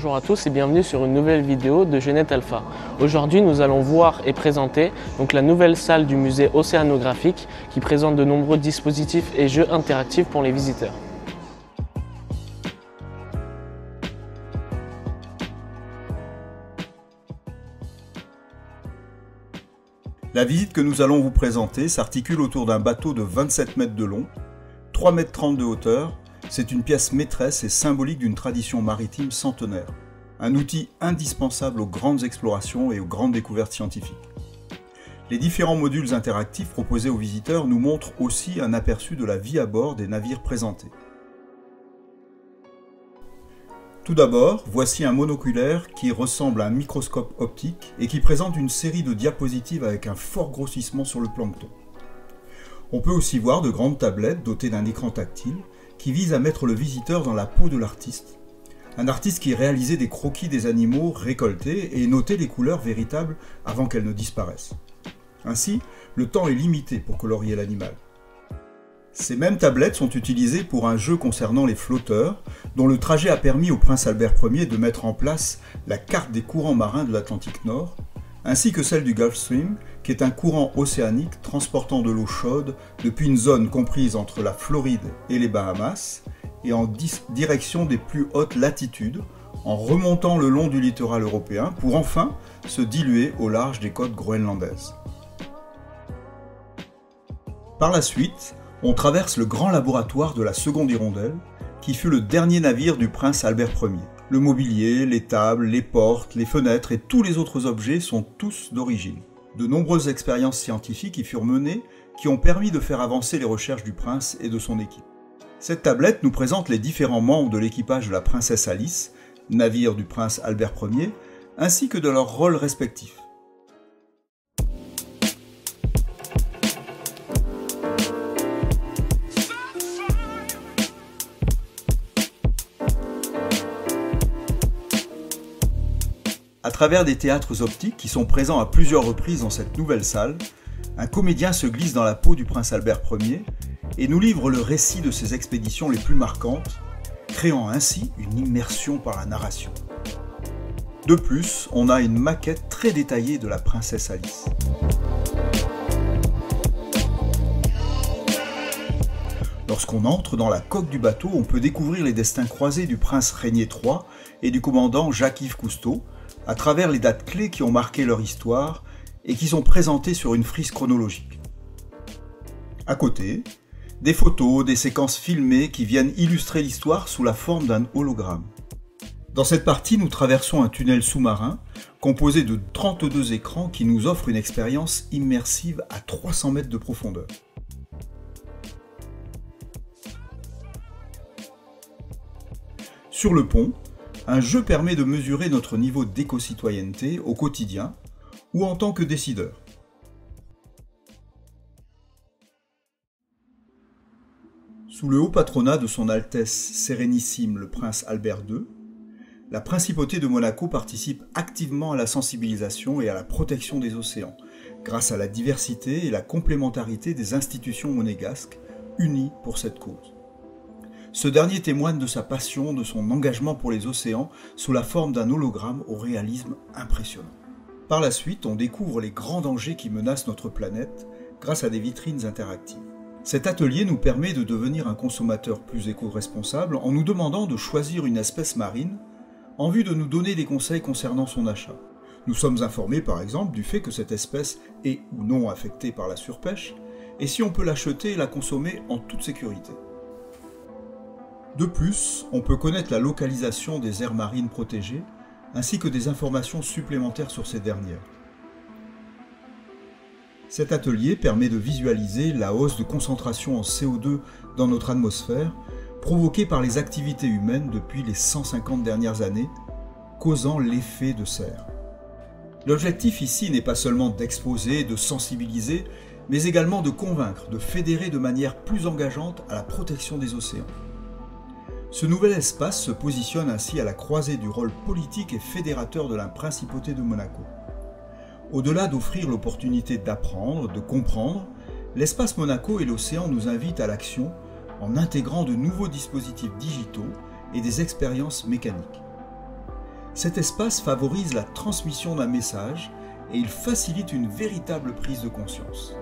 bonjour à tous et bienvenue sur une nouvelle vidéo de Genette Alpha. Aujourd'hui nous allons voir et présenter la nouvelle salle du musée océanographique qui présente de nombreux dispositifs et jeux interactifs pour les visiteurs. La visite que nous allons vous présenter s'articule autour d'un bateau de 27 mètres de long, 3,30 m de hauteur. C'est une pièce maîtresse et symbolique d'une tradition maritime centenaire. Un outil indispensable aux grandes explorations et aux grandes découvertes scientifiques. Les différents modules interactifs proposés aux visiteurs nous montrent aussi un aperçu de la vie à bord des navires présentés. Tout d'abord, voici un monoculaire qui ressemble à un microscope optique et qui présente une série de diapositives avec un fort grossissement sur le plancton. On peut aussi voir de grandes tablettes dotées d'un écran tactile qui vise à mettre le visiteur dans la peau de l'artiste. Un artiste qui réalisait des croquis des animaux récoltés et notait les couleurs véritables avant qu'elles ne disparaissent. Ainsi, le temps est limité pour colorier l'animal. Ces mêmes tablettes sont utilisées pour un jeu concernant les flotteurs, dont le trajet a permis au prince Albert Ier de mettre en place la carte des courants marins de l'Atlantique Nord, ainsi que celle du Gulf Stream, qui est un courant océanique transportant de l'eau chaude depuis une zone comprise entre la Floride et les Bahamas, et en direction des plus hautes latitudes, en remontant le long du littoral européen, pour enfin se diluer au large des côtes groenlandaises. Par la suite, on traverse le grand laboratoire de la Seconde Hirondelle, qui fut le dernier navire du prince Albert Ier. Le mobilier, les tables, les portes, les fenêtres et tous les autres objets sont tous d'origine. De nombreuses expériences scientifiques y furent menées qui ont permis de faire avancer les recherches du prince et de son équipe. Cette tablette nous présente les différents membres de l'équipage de la princesse Alice, navire du prince Albert Ier, ainsi que de leurs rôles respectifs. À travers des théâtres optiques qui sont présents à plusieurs reprises dans cette nouvelle salle, un comédien se glisse dans la peau du prince Albert Ier et nous livre le récit de ses expéditions les plus marquantes, créant ainsi une immersion par la narration. De plus, on a une maquette très détaillée de la princesse Alice. Lorsqu'on entre dans la coque du bateau, on peut découvrir les destins croisés du prince Régnier III et du commandant Jacques-Yves Cousteau, à travers les dates clés qui ont marqué leur histoire et qui sont présentées sur une frise chronologique. À côté, des photos, des séquences filmées qui viennent illustrer l'histoire sous la forme d'un hologramme. Dans cette partie, nous traversons un tunnel sous-marin composé de 32 écrans qui nous offrent une expérience immersive à 300 mètres de profondeur. Sur le pont, un jeu permet de mesurer notre niveau d'éco-citoyenneté au quotidien ou en tant que décideur. Sous le haut patronat de son Altesse Sérénissime le prince Albert II, la principauté de Monaco participe activement à la sensibilisation et à la protection des océans, grâce à la diversité et la complémentarité des institutions monégasques unies pour cette cause. Ce dernier témoigne de sa passion, de son engagement pour les océans, sous la forme d'un hologramme au réalisme impressionnant. Par la suite, on découvre les grands dangers qui menacent notre planète grâce à des vitrines interactives. Cet atelier nous permet de devenir un consommateur plus éco-responsable en nous demandant de choisir une espèce marine en vue de nous donner des conseils concernant son achat. Nous sommes informés par exemple du fait que cette espèce est ou non affectée par la surpêche et si on peut l'acheter et la consommer en toute sécurité. De plus, on peut connaître la localisation des aires marines protégées, ainsi que des informations supplémentaires sur ces dernières. Cet atelier permet de visualiser la hausse de concentration en CO2 dans notre atmosphère, provoquée par les activités humaines depuis les 150 dernières années, causant l'effet de serre. L'objectif ici n'est pas seulement d'exposer, de sensibiliser, mais également de convaincre, de fédérer de manière plus engageante à la protection des océans. Ce nouvel espace se positionne ainsi à la croisée du rôle politique et fédérateur de la principauté de Monaco. Au-delà d'offrir l'opportunité d'apprendre, de comprendre, l'espace Monaco et l'océan nous invitent à l'action en intégrant de nouveaux dispositifs digitaux et des expériences mécaniques. Cet espace favorise la transmission d'un message et il facilite une véritable prise de conscience.